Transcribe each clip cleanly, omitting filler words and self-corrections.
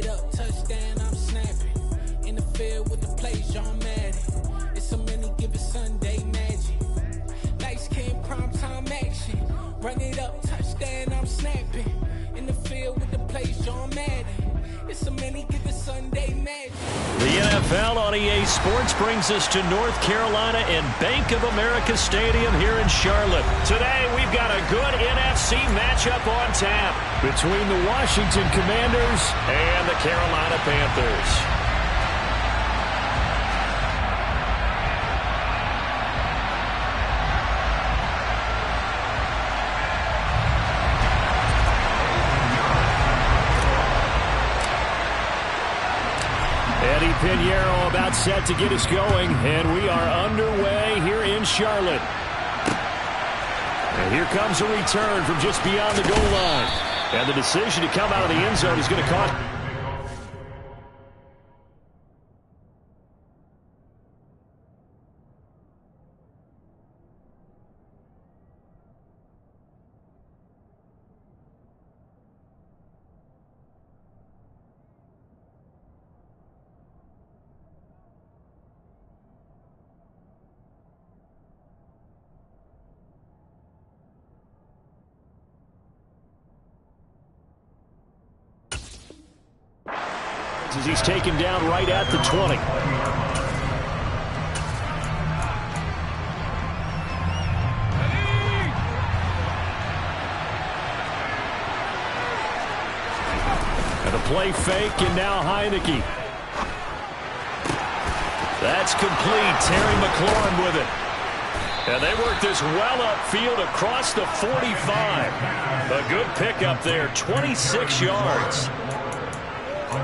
it up, touchdown, I'm snapping. In the field with the plays, John Madden. It's a many given Sunday magic. Lights came primetime action. Run it up, touchdown, I'm snapping. In the field with the plays, John Madden. It's a many given Sunday magic. The NFL on EA Sports brings us to North Carolina and Bank of America Stadium here in Charlotte. Today, we've got a good NFC matchup on tap between the Washington Commanders and the Carolina Panthers. Pinheiro about set to get us going, and we are underway here in Charlotte. And here comes a return from just beyond the goal line. And the decision to come out of the end zone is going to cost. As he's taken down right at the 20. And a play fake, and now Heineke. That's complete. Terry McLaurin with it. And they work this well upfield across the 45. A good pickup there, 26 yards.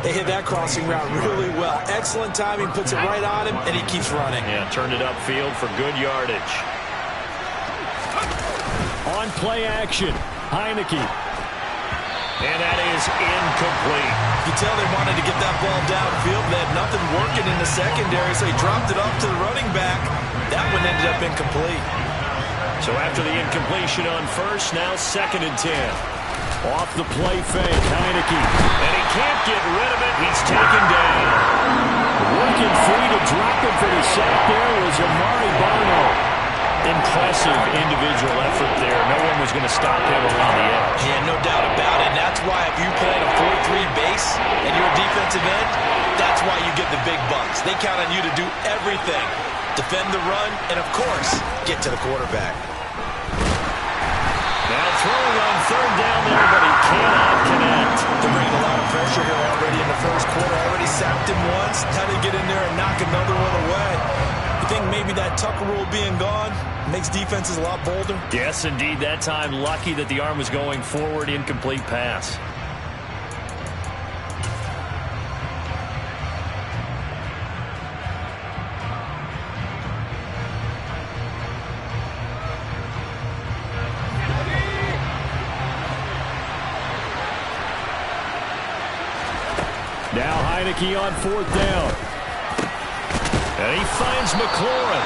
They hit that crossing route really well. Excellent timing, puts it right on him, and he keeps running. Yeah, turned it upfield for good yardage. On play action, Heineke. And that is incomplete. You can tell they wanted to get that ball downfield. They had nothing working in the secondary, so he dropped it off to the running back. That one ended up incomplete. So after the incompletion on first, now 2nd and 10. Off the play fake, Heineke. And he can't get rid of it. He's taken down. Working free to drop him for the sack there was Amari Barno. Impressive individual effort there. No one was going to stop him around the edge. Yeah, no doubt about it. And that's why if you play a 4-3 base and you're a defensive end, that's why you get the big bucks. They count on you to do everything. Defend the run and, of course, get to the quarterback. Now throwing on 3rd down there, but he cannot connect. They're bringing a lot of pressure here already in the first quarter. Already sacked him once. How to get in there and knock another one away. You think maybe that Tucker rule being gone makes defenses a lot bolder? Yes, indeed. That time, lucky that the arm was going forward. Incomplete pass. Now Heineke on 4th down. And he finds McLaurin.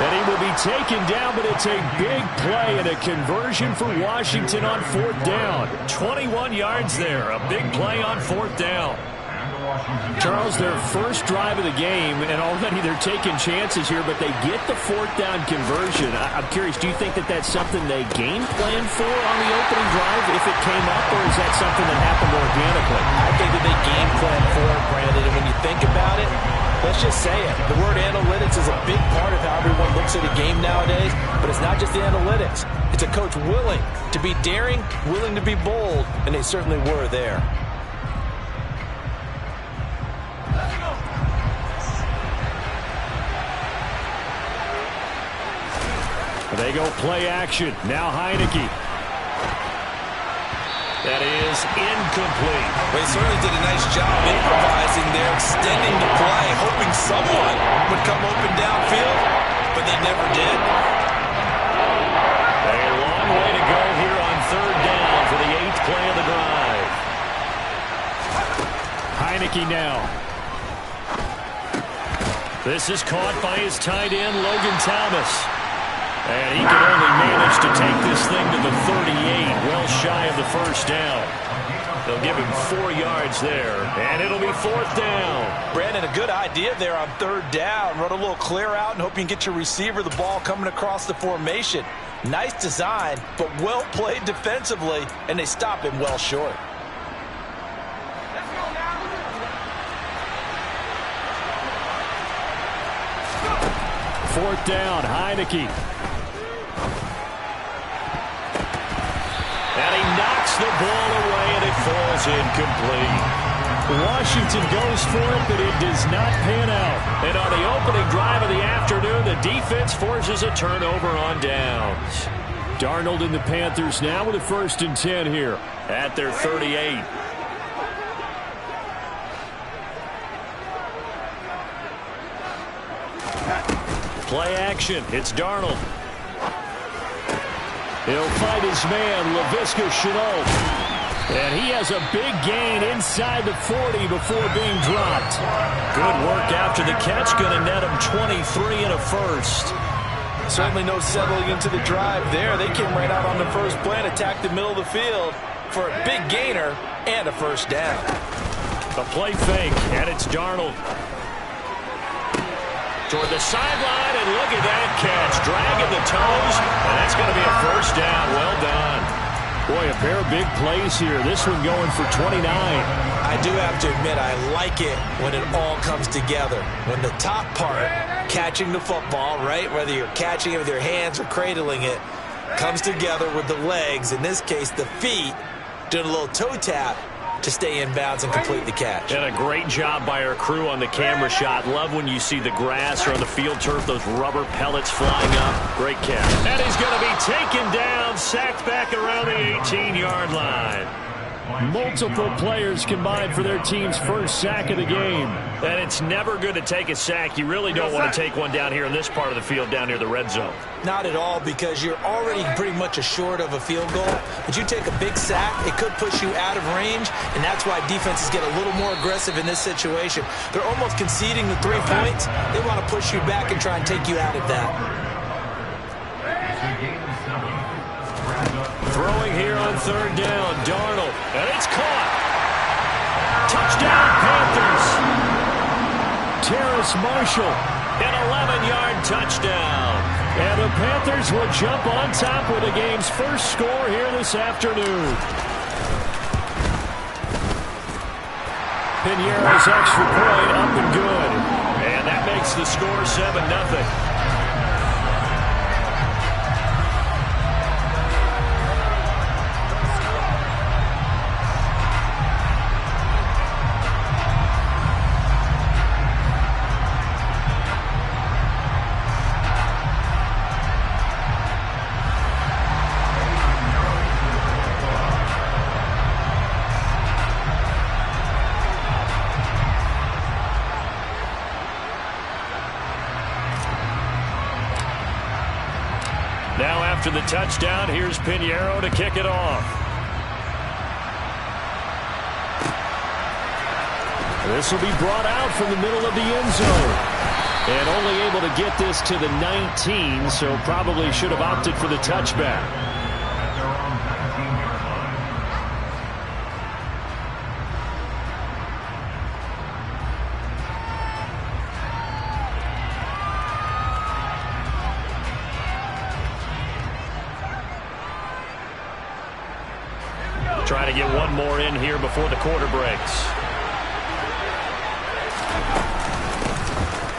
And he will be taken down, but it's a big play and a conversion for Washington on 4th down. 21 yards there. A big play on 4th down. Charles, their first drive of the game, and already they're taking chances here, but they get the 4th down conversion. I'm curious, do you think that that's something they game planned for on the opening drive if it came up, or is that something that happened organically? I think that they game planned for it, Brandon, and when you think about it, let's just say it. The word analytics is a big part of how everyone looks at a game nowadays, but it's not just the analytics. It's a coach willing to be daring, willing to be bold, and they certainly were there. They go play action. Now Heineke. That is incomplete. Well, he certainly did a nice job improvising there, extending the play, hoping someone would come open downfield, but they never did. A long way to go here on 3rd down for the 8th play of the drive. Heineke now. This is caught by his tight end, Logan Thomas. And he can only manage to take this thing to the 38, well shy of the 1st down. They'll give him 4 yards there, and it'll be 4th down. Brandon, a good idea there on 3rd down. Run a little clear out and hope you can get your receiver the ball coming across the formation. Nice design, but well played defensively, and they stop him well short. 4th down, Heineke. And he knocks the ball away, and it falls incomplete. Washington goes for it, but it does not pan out. And on the opening drive of the afternoon, the defense forces a turnover on downs. Darnold and the Panthers now with a 1st and 10 here at their 38. Play action. It's Darnold. He'll find his man, Laviska Shenault. And he has a big gain inside the 40 before being dropped. Good work after the catch. Going to net him 23 and a 1st. Certainly no settling into the drive there. They came right out on the first play and attacked the middle of the field for a big gainer and a 1st down. A play fake, and it's Darnold. Toward the sideline, and look at that catch. Dragging the toes, and that's going to be a 1st down. Well done. Boy, a pair of big plays here. This one going for 29. I do have to admit, I like it when it all comes together. When the top part, catching the football, right, whether you're catching it with your hands or cradling it, comes together with the legs, in this case the feet, doing a little toe tap to stay in bounds and complete the catch. And a great job by our crew on the camera shot. Love when you see the grass or on the field turf, those rubber pellets flying up. Great catch. And he's going to be taken down, sacked back around the 18-yard line. Multiple players combined for their team's 1st sack of the game. And it's never good to take a sack. You really don't want to take one down here in this part of the field, down near the red zone. Not at all, because you're already pretty much assured of a field goal. But you take a big sack, it could push you out of range, and that's why defenses get a little more aggressive in this situation. They're almost conceding the 3 points. They want to push you back and try and take you out of that. Throwing here on 3rd down, Darnold, and it's caught. Touchdown, Panthers. Terrace Marshall, an 11-yard touchdown. And the Panthers will jump on top with the game's 1st score here this afternoon. Pinheiro's extra point up and good. And that makes the score 7-0. Now after the touchdown, here's Pinheiro to kick it off. This will be brought out from the middle of the end zone. And only able to get this to the 19, so probably should have opted for the touchback. Trying to get one more in here before the quarter breaks.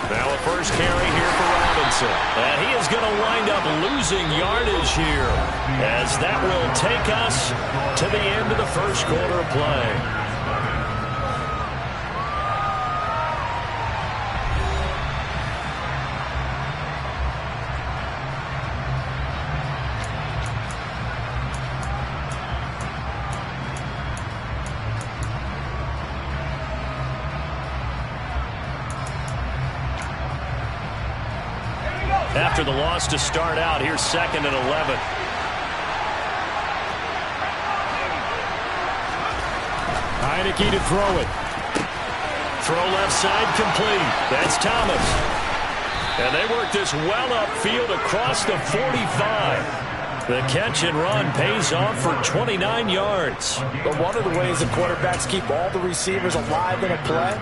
Now a 1st carry here for Robinson. And he is going to wind up losing yardage here, as that will take us to the end of the 1st quarter of play. After the loss to start out, here's 2nd and 11. Heineke to throw it. Throw left side complete. That's Thomas. And they work this well upfield across the 45. The catch and run pays off for 29 yards. But one of the ways the quarterbacks keep all the receivers alive in a play,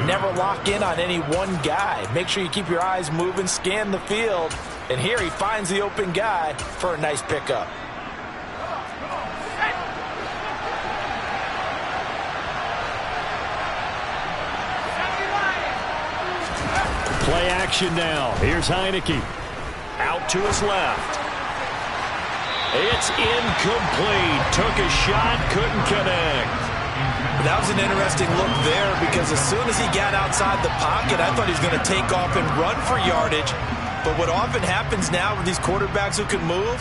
never lock in on any one guy. Make sure you keep your eyes moving, scan the field. And here he finds the open guy for a nice pickup. Play action now. Here's Heineke. Out to his left. It's incomplete. Took a shot, couldn't connect. That was an interesting look there because as soon as he got outside the pocket, I thought he was going to take off and run for yardage. But what often happens now with these quarterbacks who can move,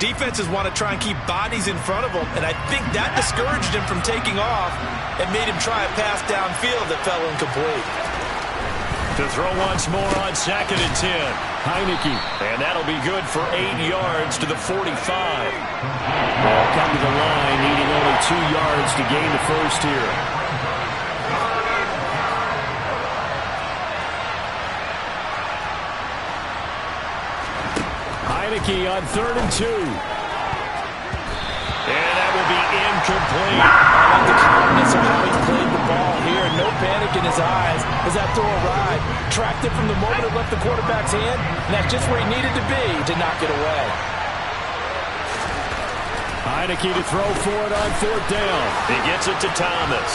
defenses want to try and keep bodies in front of them, and I think that discouraged him from taking off and made him try a pass downfield that fell incomplete. To throw once more on 2nd and 10. Heineke. And that'll be good for 8 yards to the 45. They'll come to the line, needing only 2 yards to gain the first here. Heineke on 3rd and 2. And that will be incomplete. I like the calmness of how he played the ball here. No panic in his eyes as that throw arrived. Tracked it from the moment it left the quarterback's hand, and that's just where he needed to be to knock it away. Heineke to throw for it on 4th down. He gets it to Thomas.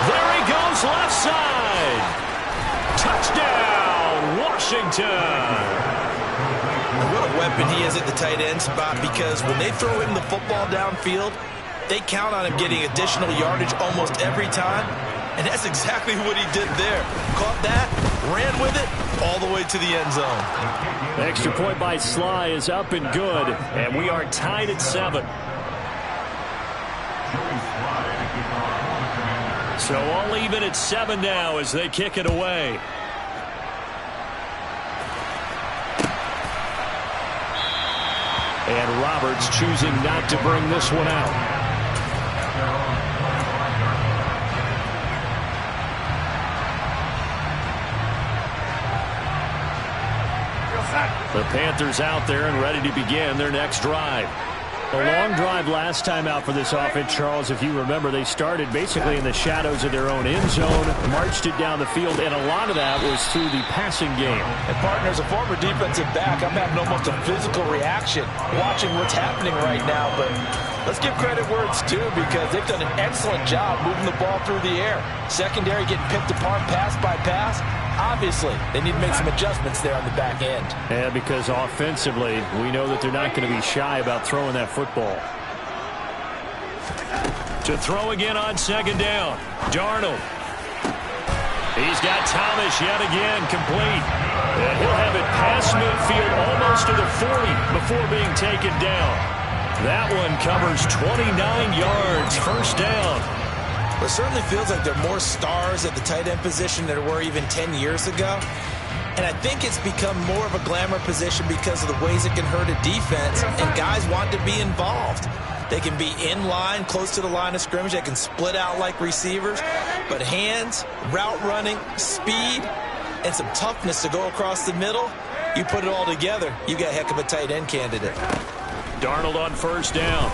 There he goes, left side. Touchdown, Washington. What a weapon he is at the tight end spot, because when they throw him the football downfield, they count on him getting additional yardage almost every time. And that's exactly what he did there. Caught that, ran with it, all the way to the end zone. The extra point by Sly is up and good, and we are tied at 7. So all even at 7 now as they kick it away. And Roberts choosing not to bring this one out. The Panthers out there and ready to begin their next drive. A long drive last time out for this offense, Charles. If you remember, they started basically in the shadows of their own end zone, marched it down the field, and a lot of that was through the passing game. And, partner, as a former defensive back, I'm having almost a physical reaction watching what's happening right now. But let's give credit where it's due, because they've done an excellent job moving the ball through the air. Secondary getting picked apart pass by pass. Obviously, they need to make some adjustments there on the back end. Yeah, because offensively, we know that they're not going to be shy about throwing that football. To throw again on 2nd down. Darnold. He's got Thomas yet again, complete. And he'll have it past midfield almost to the 40 before being taken down. That one covers 29 yards, 1st down. It certainly feels like there are more stars at the tight end position than there were even 10 years ago. And I think it's become more of a glamour position because of the ways it can hurt a defense, and guys want to be involved. They can be in line, close to the line of scrimmage. They can split out like receivers. But hands, route running, speed, and some toughness to go across the middle, you put it all together, you got a heck of a tight end candidate. Darnold on 1st down.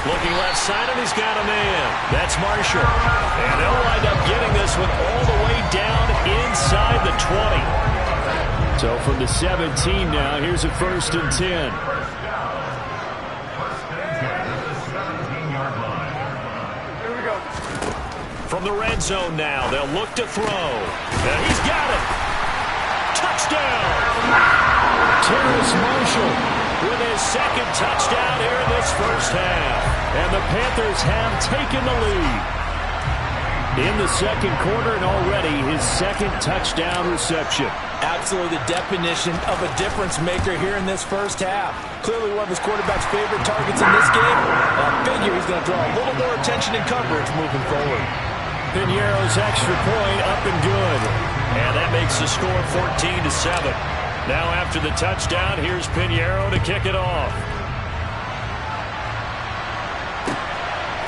Looking left side, and he's got a man. That's Marshall. And they'll wind up getting this one all the way down inside the 20. So from the 17 now, here's a 1st and 10. From the red zone now, they'll look to throw. And he's got it. Touchdown. Terrace Marshall with his 2nd touchdown here in this 1st half. And the Panthers have taken the lead in the 2nd quarter, and already his 2nd touchdown reception. Absolutely the definition of a difference maker here in this 1st half. Clearly one of his quarterback's favorite targets in this game. I figure he's going to draw a little more attention and coverage moving forward. Piñeiro's extra point up and good. And that makes the score 14-7. Now after the touchdown, here's Piñeiro to kick it off.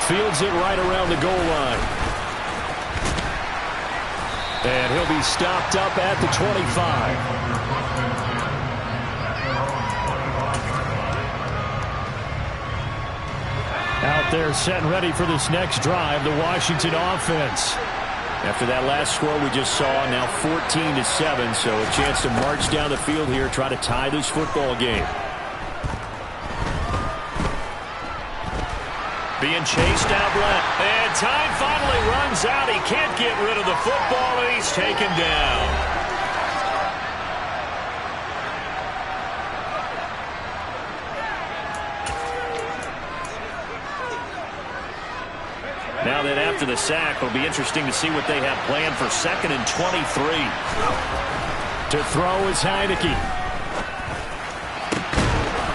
Fields it right around the goal line. And he'll be stopped up at the 25. Out there set and ready for this next drive, the Washington offense. After that last score we just saw, now 14-7, so a chance to march down the field here, try to tie this football game. Being chased out left. And time finally runs out. He can't get rid of the football, and he's taken down. Now then, after the sack, it'll be interesting to see what they have planned for 2nd and 23. To throw is Heineke.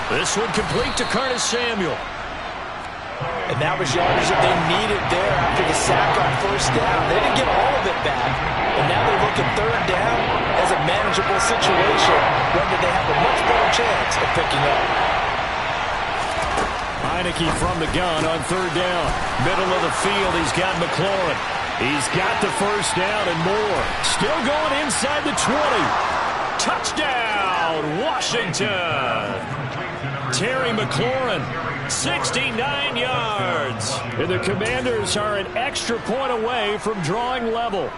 This one complete to Curtis Samuel. And that was yardage that they needed there after the sack on 1st down. They didn't get all of it back. And now they look at 3rd down as a manageable situation, one that they have a much better chance of picking up. Heineke from the gun on 3rd down. Middle of the field, he's got McLaurin. He's got the 1st down and more. Still going inside the 20. Touchdown, Washington. Terry McLaurin, 69 yards. And the Commanders are an extra point away from drawing level.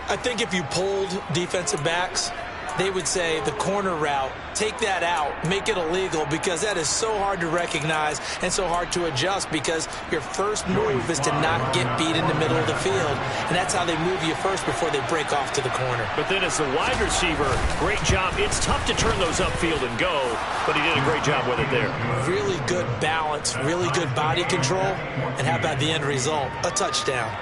I think if you polled defensive backs, they would say the corner route, take that out, make it illegal, because that is so hard to recognize and so hard to adjust, because your first move is to not get beat in the middle of the field, and that's how they move you first before they break off to the corner. But then as the wide receiver, great job. It's tough to turn those upfield and go, but he did a great job with it there. Really good balance, really good body control, and how about the end result? A touchdown.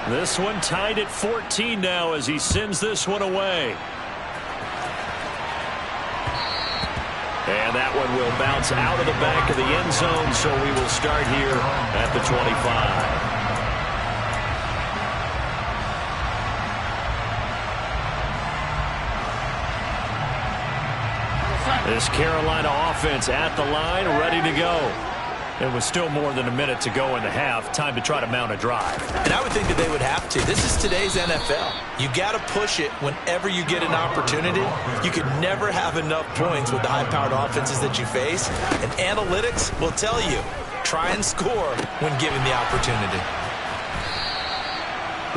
This one tied at 14 now as he sends this one away. And that one will bounce out of the back of the end zone, so we will start here at the 25. This Carolina offense at the line, ready to go. It was still more than a minute to go in the half. Time to try to mount a drive. And I would think that they would have to. This is today's NFL. You got to push it whenever you get an opportunity. You could never have enough points with the high-powered offenses that you face. And analytics will tell you, try and score when given the opportunity.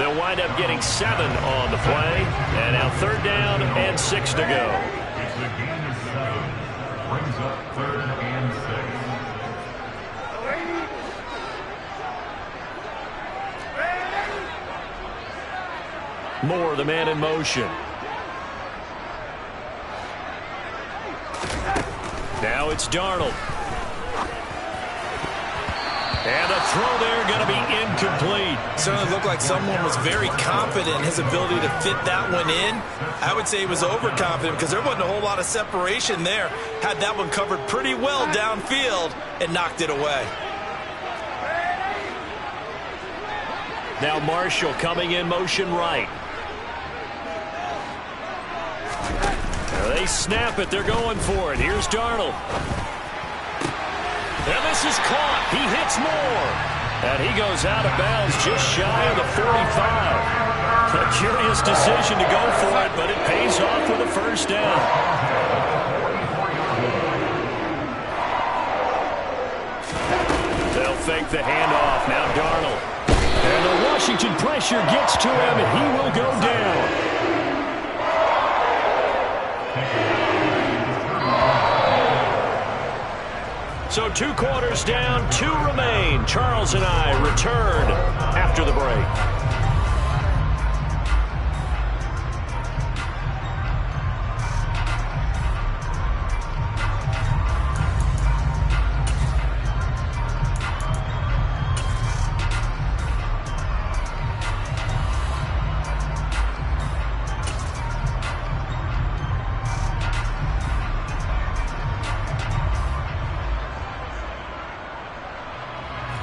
They'll wind up getting 7 on the play. And now 3rd down and 6 to go. Brings up 3rd and 6. Moore, the man in motion. Now it's Darnold. And a throw there going to be incomplete. Certainly looked like someone was very confident in his ability to fit that one in. I would say he was overconfident because there wasn't a whole lot of separation there. Had that one covered pretty well downfield and knocked it away. Now Marshall coming in motion right. They snap it. They're going for it. Here's Darnold. And this is caught. He hits Moore. And he goes out of bounds just shy of the 45. A curious decision to go for it, but it pays off with a 1st down. They'll fake the handoff. Now Darnold. And the Washington pressure gets to him, and he will go down. So 2 quarters down, 2 remain. Charles and I return after the break.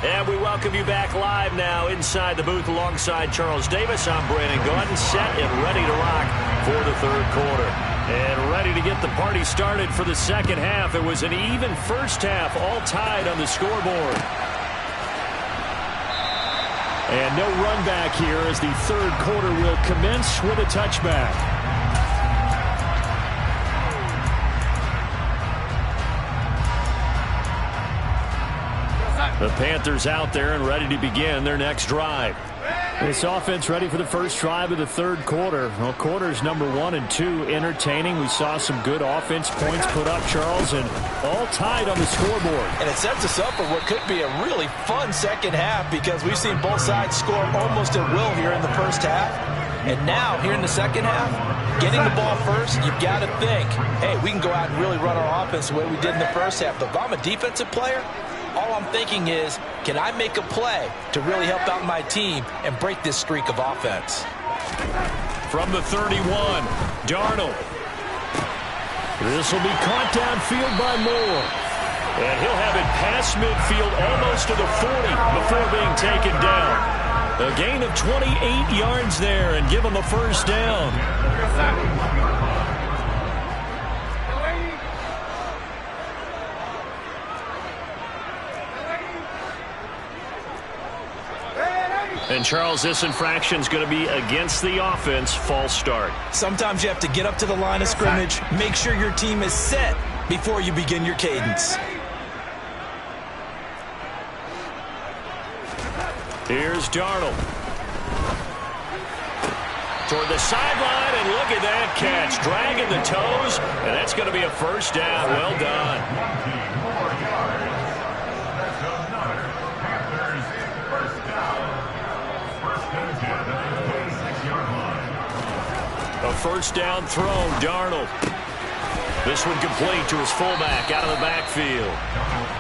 And we welcome you back live now inside the booth alongside Charles Davis. I'm Brandon Gaudin, set and ready to rock for the 3rd quarter. And ready to get the party started for the second half. It was an even first half, all tied on the scoreboard. And no run back here as the third quarter will commence with a touchback. The Panthers out there and ready to begin their next drive. This offense ready for the first drive of the third quarter. Well, quarters number 1 and 2 entertaining. We saw some good offense points put up, Charles, and all tied on the scoreboard. And it sets us up for what could be a really fun second half because we've seen both sides score almost at will here in the first half. And now, here in the second half, getting the ball first, you've got to think, hey, we can go out and really run our offense the way we did in the first half. But if I'm a defensive player, all I'm thinking is, can I make a play to really help out my team and break this streak of offense? From the 31, Darnold. This will be caught downfield by Moore. And he'll have it past midfield almost to the 40 before being taken down. A gain of 28 yards there and give him a first down. And, Charles, this infraction is going to be against the offense. False start. Sometimes you have to get up to the line of scrimmage, make sure your team is set before you begin your cadence. Here's Darnold. Toward the sideline, and look at that catch. Dragging the toes, and that's going to be a first down. Well done. A first down throw, Darnold. This one complete to his fullback out of the backfield.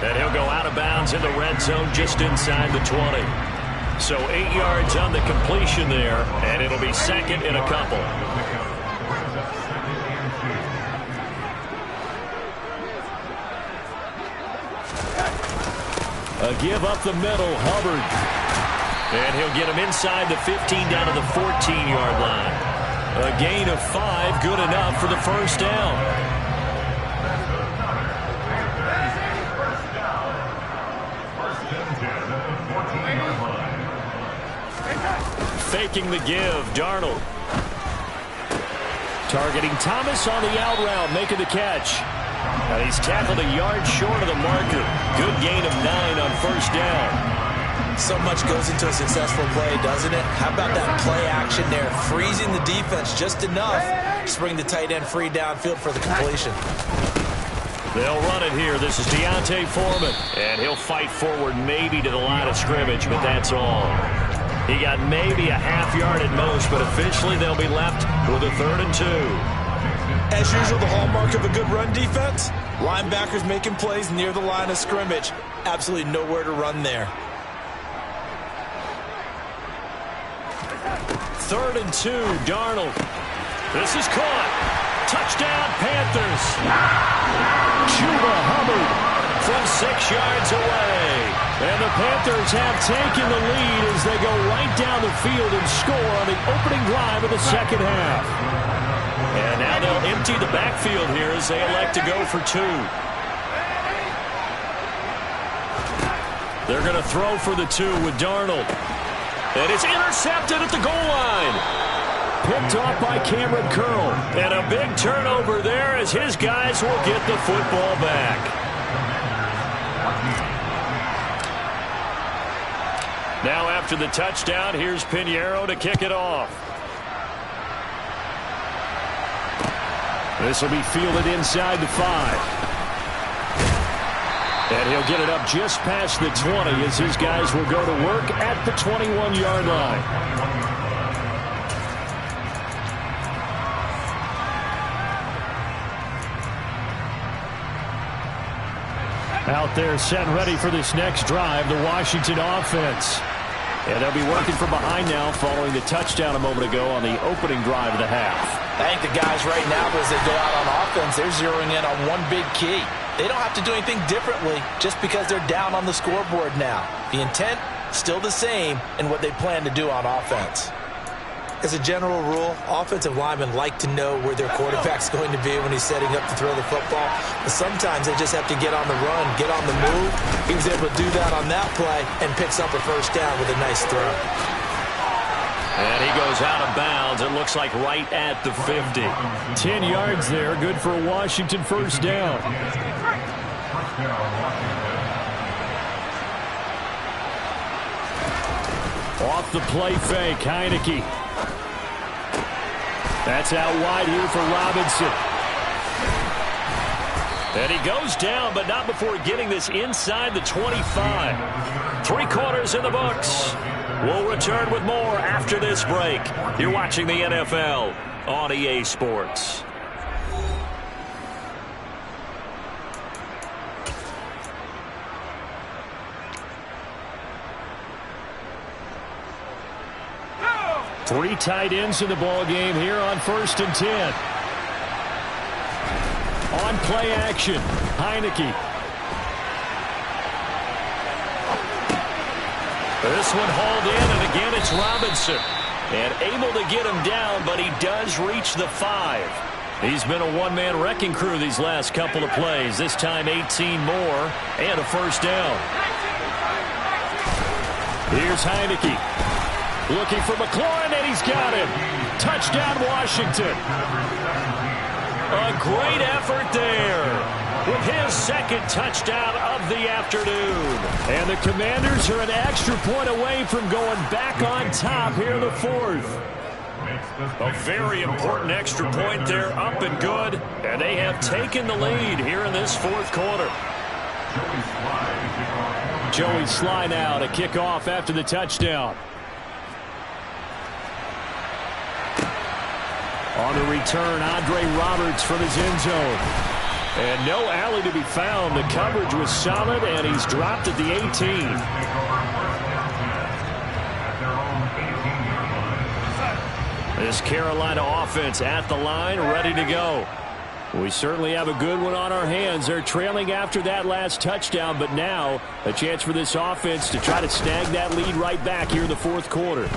And he'll go out of bounds in the red zone just inside the 20. So 8 yards on the completion there, and it'll be second and a couple. A give up the middle, Hubbard. And he'll get him inside the 15 down to the 14-yard line. A gain of 5, good enough for the first down. Faking the give, Darnold. Targeting Thomas on the out route, making the catch. And he's tackled a yard short of the marker. Good gain of 9 on first down. So much goes into a successful play, doesn't it? How about that play action there, freezing the defense just enough to bring the tight end free downfield for the completion. They'll run it here. This is Deontay Foreman. And he'll fight forward maybe to the line of scrimmage, but that's all. He got maybe a half yard at most, but officially they'll be left with a 3rd and 2. As usual, the hallmark of a good run defense, linebackers making plays near the line of scrimmage. Absolutely nowhere to run there. 3rd and 2, Darnold. This is caught. Touchdown, Panthers. Chuba Hubbard from 6 yards away. And the Panthers have taken the lead as they go right down the field and score on the opening drive of the second half. And now they'll empty the backfield here as they elect to go for 2. They're going to throw for the 2 with Darnold. And it's intercepted at the goal line. Picked off by Cameron Curl. And a big turnover there as his guys will get the football back. Now after the touchdown, here's Pinheiro to kick it off. This will be fielded inside the 5. And he'll get it up just past the 20 as his guys will go to work at the 21-yard line. Out there set and ready for this next drive, the Washington offense. And they'll be working from behind now following the touchdown a moment ago on the opening drive of the half. I think the guys right now, as they go out on offense, they're zeroing in on one big key. They don't have to do anything differently just because they're down on the scoreboard now. The intent, still the same in what they plan to do on offense. As a general rule, offensive linemen like to know where their quarterback's going to be when he's setting up to throw the football. But sometimes they just have to get on the run, get on the move. He was able to do that on that play and picks up a first down with a nice throw. And he goes out of bounds. It looks like right at the 50. 10 yards there. Good for a Washington first down. Off the play fake, Heineke. That's out wide here for Robinson. And he goes down, but not before getting this inside the 25. 3 quarters in the books. We'll return with more after this break. You're watching the NFL on EA Sports. Three tight ends in the ball game here on 1st and 10. On play action, Heineke. This one hauled in, and again it's Robinson. And able to get him down, but he does reach the 5. He's been a one-man wrecking crew these last couple of plays. This time 18 more and a first down. Here's Heineke. Looking for McLaurin, and he's got him. Touchdown, Washington. A great effort there with his second touchdown of the afternoon. And the Commanders are an extra point away from going back on top here in the 4th. A very important extra point there, up and good. And they have taken the lead here in this 4th quarter. Joey Sly now to kick off after the touchdown. On the return, Andre Roberts from his end zone. And no alley to be found. The coverage was solid, and he's dropped at the 18. This Carolina offense at the line, ready to go. We certainly have a good one on our hands. They're trailing after that last touchdown, but now a chance for this offense to try to snag that lead right back here in the 4th quarter.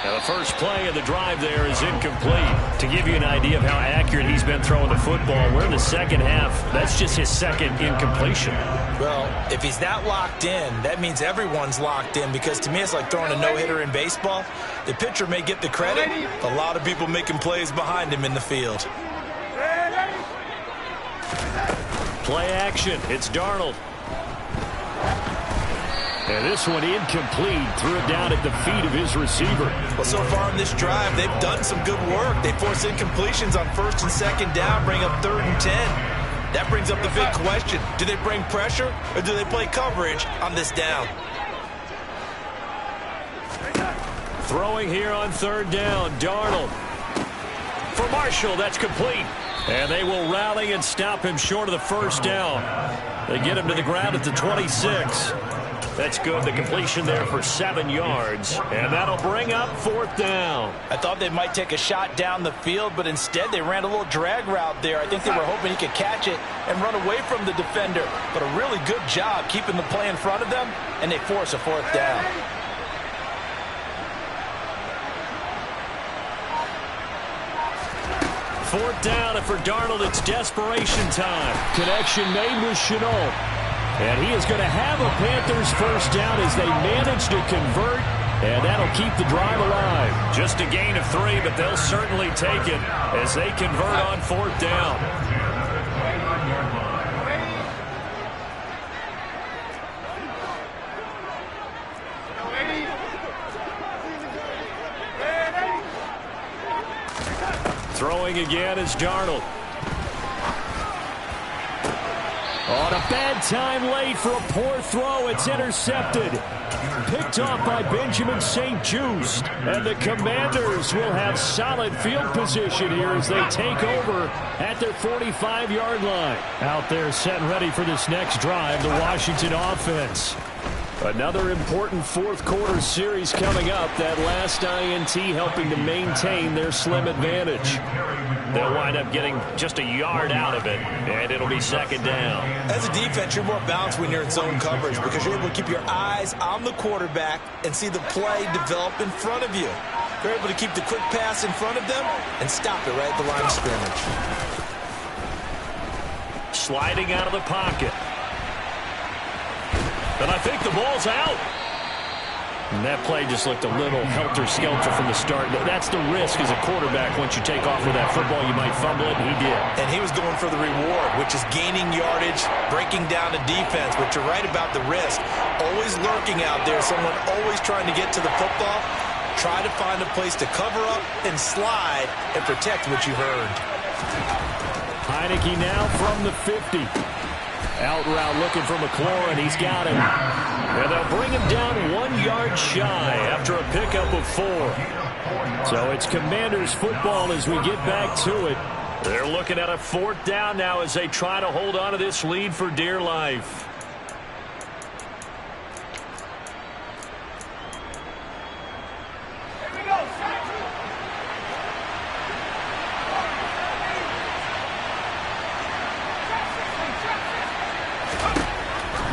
Now the first play of the drive there is incomplete. To give you an idea of how accurate he's been throwing the football, we're in the second half. That's just his second incompletion. Well, if he's that locked in, that means everyone's locked in, because to me it's like throwing a no-hitter in baseball. The pitcher may get the credit, a lot of people making plays behind him in the field. Play action. It's Darnold. And this one incomplete. Threw it down at the feet of his receiver. Well, so far in this drive, they've done some good work. They force incompletions on 1st and 2nd down, bring up 3rd and 10. That brings up the big question. Do they bring pressure, or do they play coverage on this down? Throwing here on 3rd down. Darnold. For Marshall, that's complete. And they will rally and stop him short of the first down. They get him to the ground at the 26. That's good. The completion there for 7 yards. And that'll bring up 4th down. I thought they might take a shot down the field, but instead they ran a little drag route there. I think they were hoping he could catch it and run away from the defender. But a really good job keeping the play in front of them, and they force a 4th down. Fourth down, and for Darnold, it's desperation time. Connection made with Chenault. And he is going to have a Panthers first down as they manage to convert, and that'll keep the drive alive. Just a gain of 3, but they'll certainly take it as they convert on 4th down. Throwing again is Darnold. On a bad time late for a poor throw. It's intercepted. Picked off by Benjamin St-Juste. And the Commanders will have solid field position here as they take over at their 45-yard line. Out there set and ready for this next drive, the Washington offense. Another important fourth-quarter series coming up. That last INT helping to maintain their slim advantage. They'll wind up getting just a yard out of it, and it'll be second down. As a defense, you're more balanced when you're in zone coverage because you're able to keep your eyes on the quarterback and see the play develop in front of you. You're able to keep the quick pass in front of them and stop it right at the line of scrimmage. Sliding out of the pocket. And I think the ball's out. And that play just looked a little helter-skelter from the start. That's the risk as a quarterback. Once you take off with that football, you might fumble it, and he did. And he was going for the reward, which is gaining yardage, breaking down the defense. But you're right about the risk. Always lurking out there, someone always trying to get to the football. Try to find a place to cover up and slide and protect what you've earned. Heineke now from the 50. Out route looking for McLaurin. He's got him. And they'll bring him down 1 yard shy after a pickup of 4. So it's Commanders football as we get back to it. They're looking at a 4th down now as they try to hold on to this lead for dear life.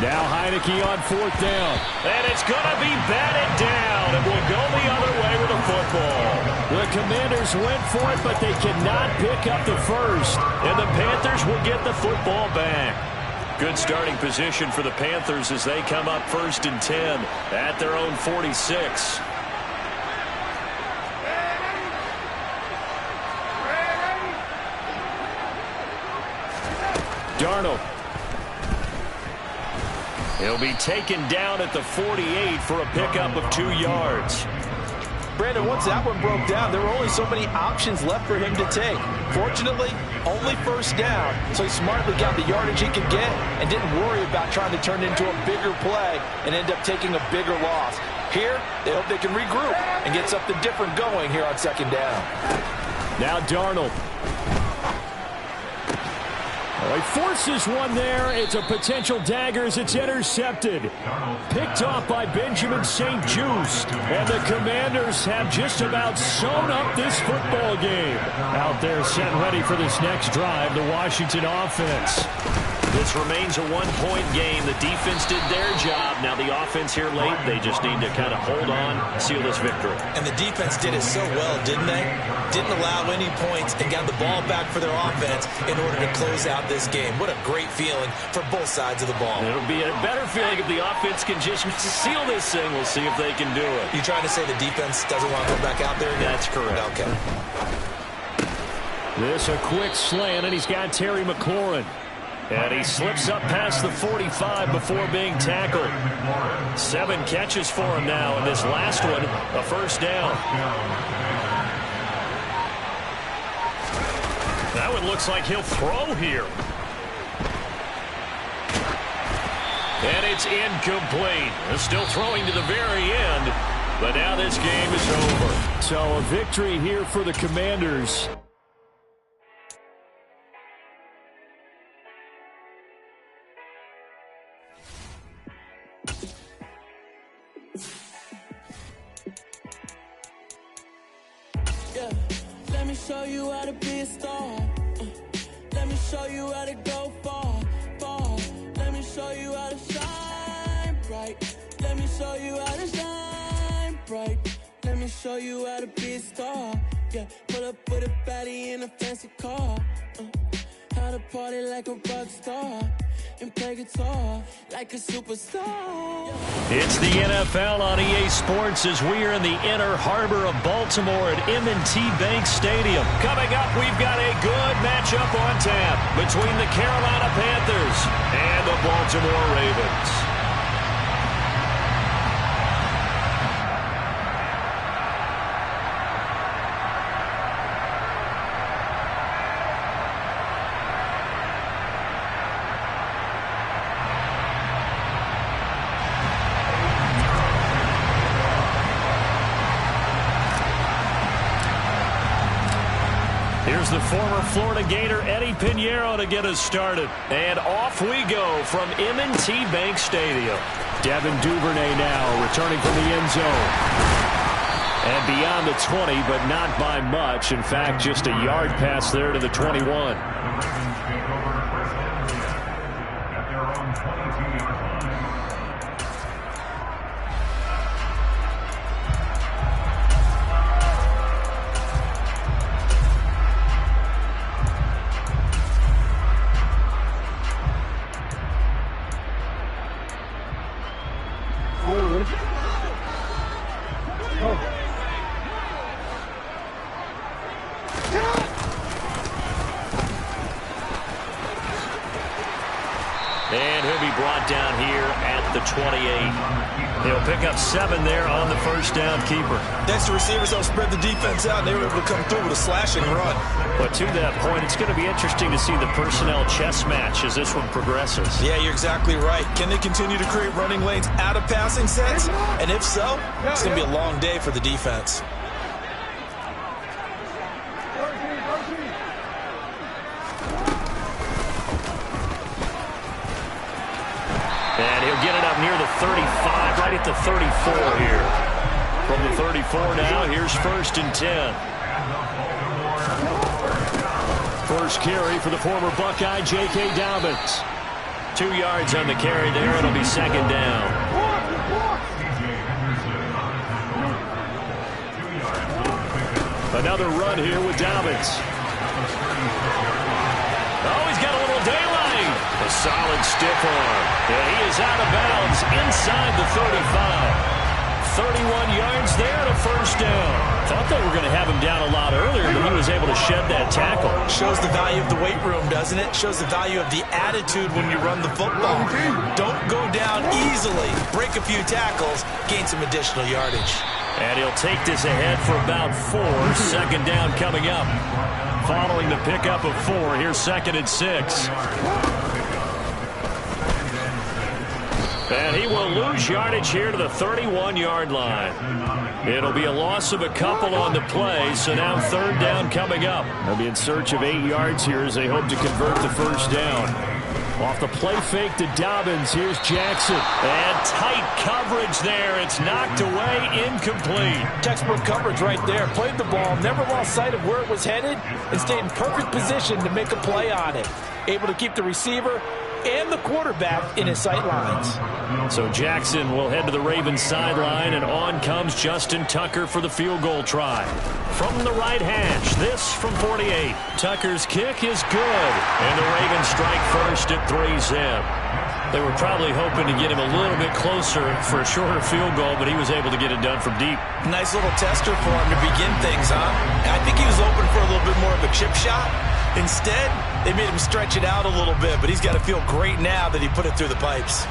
Now Heineke on 4th down. And it's going to be batted down. And will go the other way with the football. The Commanders went for it, but they cannot pick up the first. And the Panthers will get the football back. Good starting position for the Panthers as they come up 1st and 10 at their own 46. Darnold. He'll be taken down at the 48 for a pickup of 2 yards. Brandon, once that one broke down, there were only so many options left for him to take. Fortunately, only 1st down, so he smartly got the yardage he could get and didn't worry about trying to turn it into a bigger play and end up taking a bigger loss. Here, they hope they can regroup and get something different going here on 2nd down. Now Darnold. Oh, he forces one there. It's a potential dagger as it's intercepted. Picked off by Benjamin St-Juste. And the Commanders have just about sewn up this football game. Out there set ready for this next drive, the Washington offense. This remains a 1-point game. The defense did their job. Now the offense here late, they just need to kind of hold on, seal this victory. And the defense did it so well, didn't they? Didn't allow any points and got the ball back for their offense in order to close out this game. What a great feeling for both sides of the ball. It'll be a better feeling if the offense can just seal this thing. We'll see if they can do it. You trying to say the defense doesn't want to go back out there again? That's correct. Okay. This a quick slant, and he's got Terry McLaurin. And he slips up past the 45 before being tackled. 7 catches for him now, and this last one, a 1st down. That one looks like he'll throw here. And it's incomplete. They're still throwing to the very end, but now this game is over. So a victory here for the Commanders. Let me show you how to be a star. Let me show you how to go far, far. Let me show you how to shine bright. Let me show you how to shine bright. Let me show you how to be a star. Yeah, pull up with a baddie in a fancy car. How to party like a rock star and play guitar like a superstar. It's the NFL on EA Sports as we are in the inner harbor of Baltimore at M&T Bank Stadium. Coming up, we've got a good matchup on tap between the Carolina Panthers and the Baltimore Ravens. Here's the former Florida Gator Eddie Pinheiro to get us started. And off we go from M&T Bank Stadium. Devin Duvernay now returning from the end zone. And beyond the 20, but not by much. In fact, just a yard pass there to the 21. And he'll be brought down here at the 28. He'll pick up 7 there on the first down keeper. Next, the receivers don't spread the defense out, and they were able to come through with a slashing run. But to that point, it's going to be interesting to see the personnel chess match as this one progresses. Yeah, you're exactly right. Can they continue to create running lanes out of passing sets? And if so, it's going to be a long day for the defense. And he'll get it up near the 35, right at the 34 here. From the 34 now, here's 1st and 10. First carry for the former Buckeye, J.K. Dobbins. 2 yards on the carry there. It'll be 2nd down. Another run here with Dobbins. Oh, he's got a little daylight. A solid stiff arm. And he is out of bounds inside the 35. 31 yards there and a first down. Thought they were going to have him down a lot earlier, but he was able to shed that tackle. Shows the value of the weight room, doesn't it? Shows the value of the attitude when you run the football. Don't go down easily. Break a few tackles. Gain some additional yardage. And he'll take this ahead for about 4. 2nd down coming up. Following the pickup of 4, here's 2nd and 6. And he will lose yardage here to the 31-yard line. It'll be a loss of a couple on the play, so now 3rd down coming up. They'll be in search of 8 yards here as they hope to convert the first down. Off the play fake to Dobbins, here's Jackson. And tight coverage there. It's knocked away, incomplete. Textbook coverage right there. Played the ball, never lost sight of where it was headed, and stayed in perfect position to make a play on it. Able to keep the receiver and the quarterback in his sight lines. So Jackson will head to the Ravens sideline, and on comes Justin Tucker for the field goal try. From the right hash, this from 48. Tucker's kick is good, and the Ravens strike first at 3-zip. They were probably hoping to get him a little bit closer for a shorter field goal, but he was able to get it done from deep. Nice little tester for him to begin things, huh? I think he was open for a little bit more of a chip shot. Instead, they made him stretch it out a little bit, but he's got to feel great now that he put it through the pipes.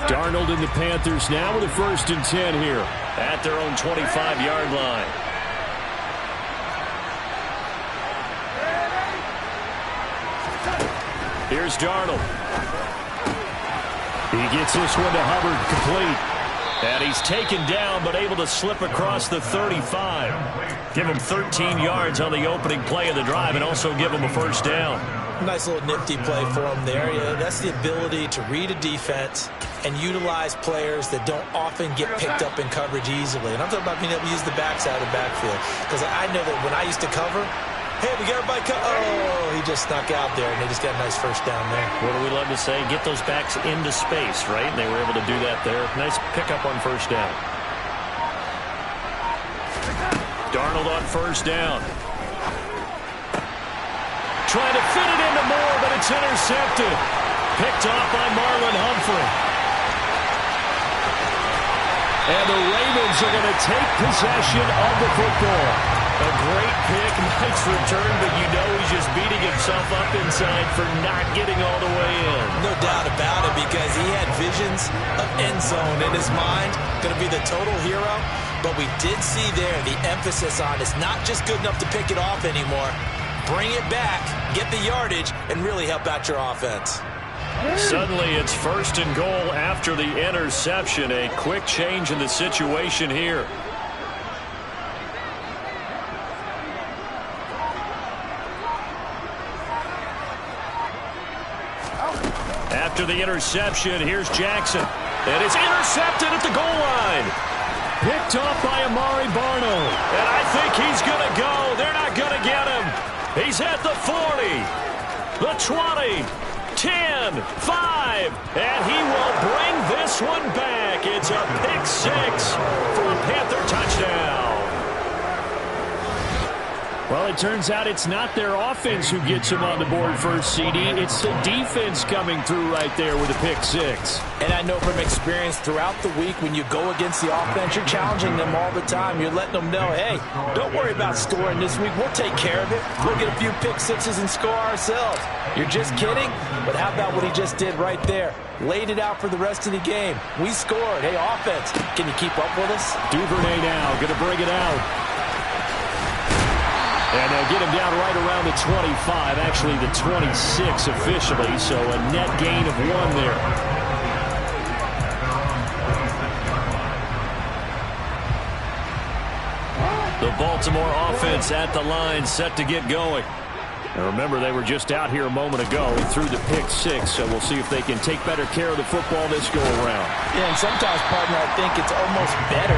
Darnold and the Panthers now with a 1st and 10 here at their own 25-yard line. Here's Darnold. He gets this one to Hubbard, complete. And he's taken down, but able to slip across the 35. Give him 13 yards on the opening play of the drive, and also give him a first down. Nice little nifty play for him there. Yeah, that's the ability to read a defense and utilize players that don't often get picked up in coverage easily. And I'm talking about being able to use the backside of the backfield. Because I know that when I used to cover, hey, we got everybody oh, he just snuck out there, and they just got a nice first down there. What do we love to say? Get those backs into space, right? And they were able to do that there. Nice pickup on first down. Darnold on first down. Trying to fit it into Moore, but it's intercepted. Picked off by Marlon Humphrey. And the Ravens are going to take possession of the football. A great pick, nice return, but you know he's just beating himself up inside for not getting all the way in. No doubt about it, because he had visions of end zone in his mind. Going to be the total hero. But we did see there the emphasis on it's not just good enough to pick it off anymore. bring it back, get the yardage, and really help out your offense. Suddenly it's 1st and goal after the interception. A quick change in the situation here. After the interception, here's Jackson. And it's intercepted at the goal line. Picked off by Amari Barno. And I think he's going to go. They're not going to get him. He's at the 40, the 20, 10, 5. And he will bring this one back. It's a pick 6 for a Panther touchdown. Well, it turns out it's not their offense who gets them on the board first, CD. It's the defense coming through right there with a pick 6. And I know from experience throughout the week, when you go against the offense, you're challenging them all the time. You're letting them know, hey, don't worry about scoring this week. We'll take care of it. We'll get a few pick 6s and score ourselves. You're just kidding? But how about what he just did right there? Laid it out for the rest of the game. We scored. Hey, offense, can you keep up with us? Duvernay now going to bring it out. And they'll get him down right around the 25, actually the 26 officially, so a net gain of 1 there. The Baltimore offense at the line, set to get going. And remember, they were just out here a moment ago and threw the pick 6, so we'll see if they can take better care of the football this go-around. Yeah, and sometimes, partner, I think it's almost better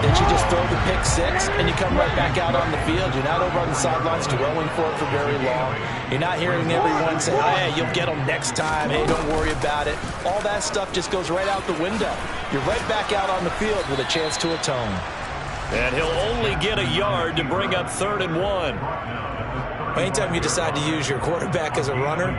that you just throw the pick 6 and you come right back out on the field. You're not over on the sidelines dwelling for it for very long. You're not hearing everyone say, oh, hey, you'll get them next time. Hey, don't worry about it. All that stuff just goes right out the window. You're right back out on the field with a chance to atone. And he'll only get a yard to bring up 3rd and 1. Anytime you decide to use your quarterback as a runner,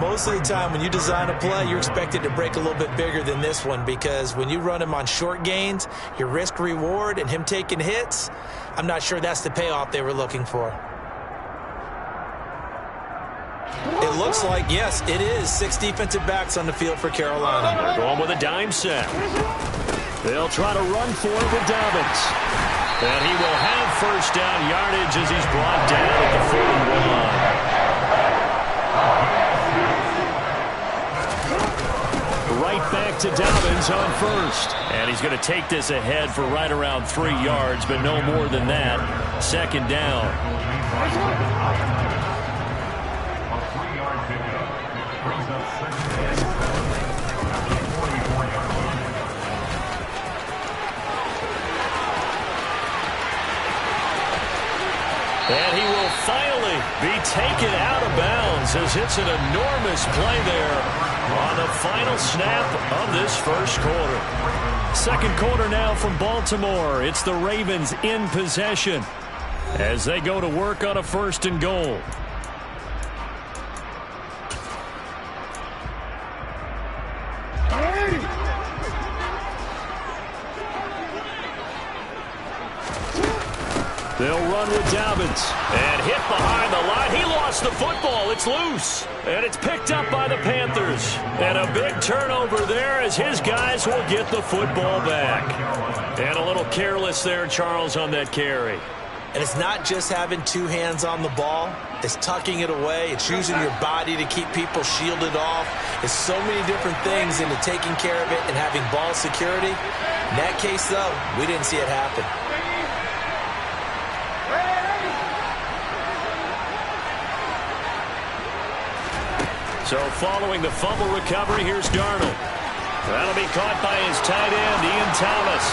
most of the time when you design a play, you're expected to break a little bit bigger than this one, because when you run him on short gains, your risk-reward and him taking hits, I'm not sure that's the payoff they were looking for. It looks like, yes, it is 6 defensive backs on the field for Carolina. They're going with a dime set. They'll try to run for it with Dobbins. And he will have first down yardage as he's brought down at the 41. Right back to Dobbins on first. And he's going to take this ahead for right around 3 yards, but no more than that. 2nd down. A 3-yard pickup brings up 2nd and 7. And he will finally be taken out of bounds as it's an enormous play there on the final snap of this first quarter. 2nd quarter now from Baltimore. It's the Ravens in possession as they go to work on a 1st and goal. They'll run with Dobbins. And hit behind the line. He lost the football. It's loose. And it's picked up by the Panthers. And a big turnover there as his guys will get the football back. And a little careless there, Charles, on that carry. And it's not just having 2 hands on the ball. It's tucking it away. It's using your body to keep people shielded off. It's so many different things into taking care of it and having ball security. In that case, though, we didn't see it happen. So following the fumble recovery, here's Darnold. That'll be caught by his tight end, Ian Thomas.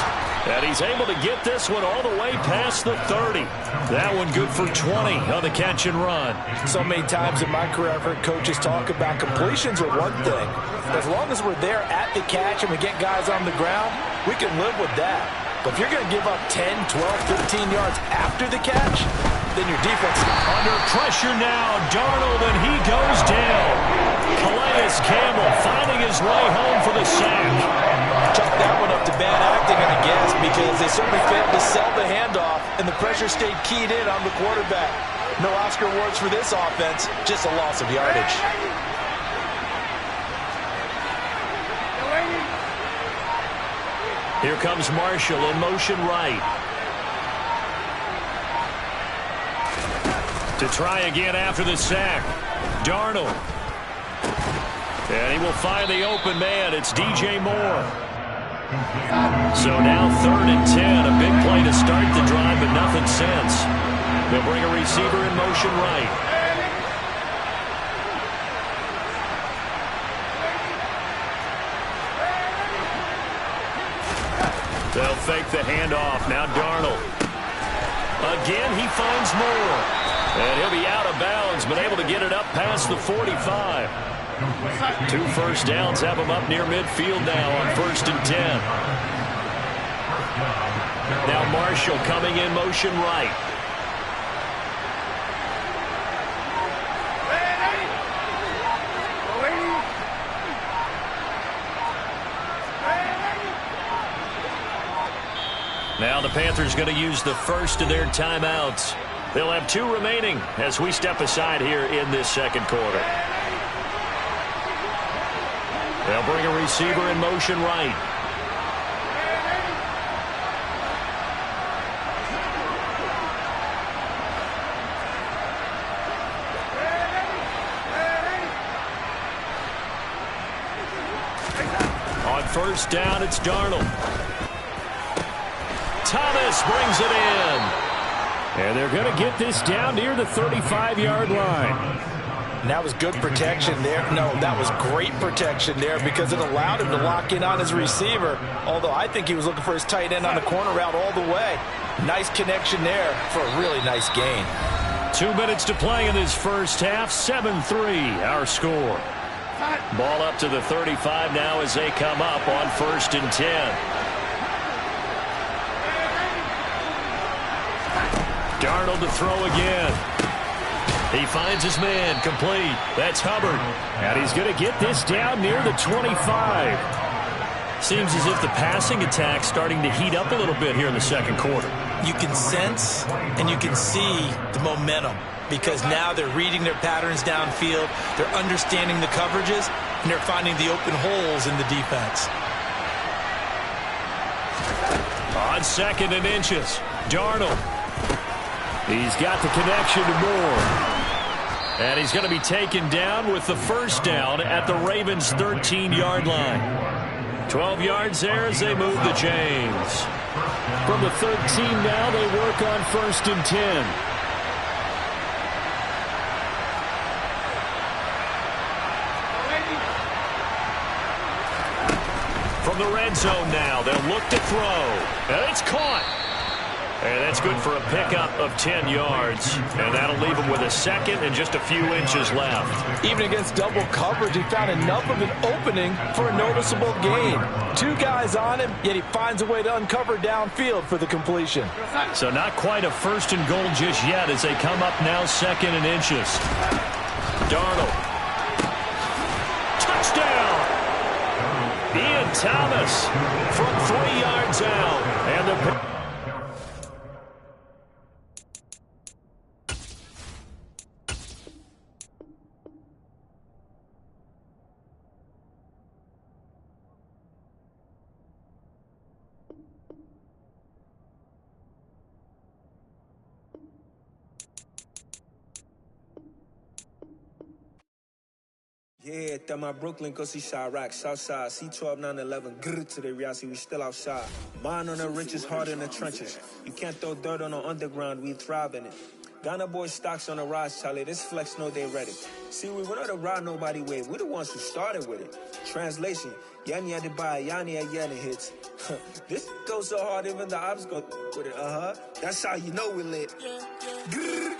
And he's able to get this one all the way past the 30. That one good for 20 on the catch and run. So many times in my career, I've heard coaches talk about completions are one thing. As long as we're there at the catch and we get guys on the ground, we can live with that. But if you're going to give up 10, 12, 15 yards after the catch, then your defense under pressure now. Darnold, and he goes down. Calais Campbell finding his way home for the sack. Chalk that one up to bad acting, I guess, because they certainly failed to sell the handoff, and the pressure stayed keyed in on the quarterback. No Oscar awards for this offense, just a loss of yardage. Here comes Marshall in motion right. To try again after the sack. Darnold. And he will find the open man. It's DJ Moore. So now 3rd and 10. A big play to start the drive, but nothing since. They'll bring a receiver in motion right. They'll fake the handoff. Now Darnold. Again, he finds Moore. And he'll be out of bounds, but able to get it up past the 45. 2 first downs have him up near midfield now on 1st and 10. Now Marshall coming in motion right. Now the Panthers going to use the first of their timeouts. They'll have 2 remaining as we step aside here in this second quarter. They'll bring a receiver in motion right. On 1st down, it's Darnold. Thomas brings it in. And they're going to get this down near the 35-yard line. And that was good protection there. No, that was great protection there because it allowed him to lock in on his receiver. Although I think he was looking for his tight end on the corner route all the way. Nice connection there for a really nice gain. 2 minutes to play in this first half. 7-3 our score. Ball up to the 35 now as they come up on 1st and 10. Darnold to throw again. He finds his man complete. That's Hubbard. And he's going to get this down near the 25. Seems as if the passing attack's starting to heat up a little bit here in the second quarter. You can sense and you can see the momentum because now they're reading their patterns downfield. They're understanding the coverages, and they're finding the open holes in the defense. On 2nd and inches, Darnold. He's got the connection to Moore. And he's going to be taken down with the first down at the Ravens' 13-yard line. 12 yards there as they move the chains. From the 13 now, they work on 1st and 10. From the red zone now, they'll look to throw. And it's caught. And that's good for a pickup of 10 yards. And that'll leave him with a second and just a few inches left. Even against double coverage, he found enough of an opening for a noticeable gain. 2 guys on him, yet he finds a way to uncover downfield for the completion. So not quite a 1st and goal just yet as they come up now 2nd and inches. Darnold. Touchdown! Ian Thomas from 3 yards out. And the Yeah, that my Brooklyn, go see Chirac, Southside, C12, 911, grrr to the reality, we still outside. Mine on the richest, heart in the trenches. You can't throw dirt on the underground, we thrive in it. Ghana boys stocks on the rise, Charlie, this flex know they ready. See, we went on the ride nobody wave, we the ones who started with it. Translation, Yanni had to buy, Yanni had Yanni hits. This goes so hard, even the ops go with it, that's how you know we lit. Grrr,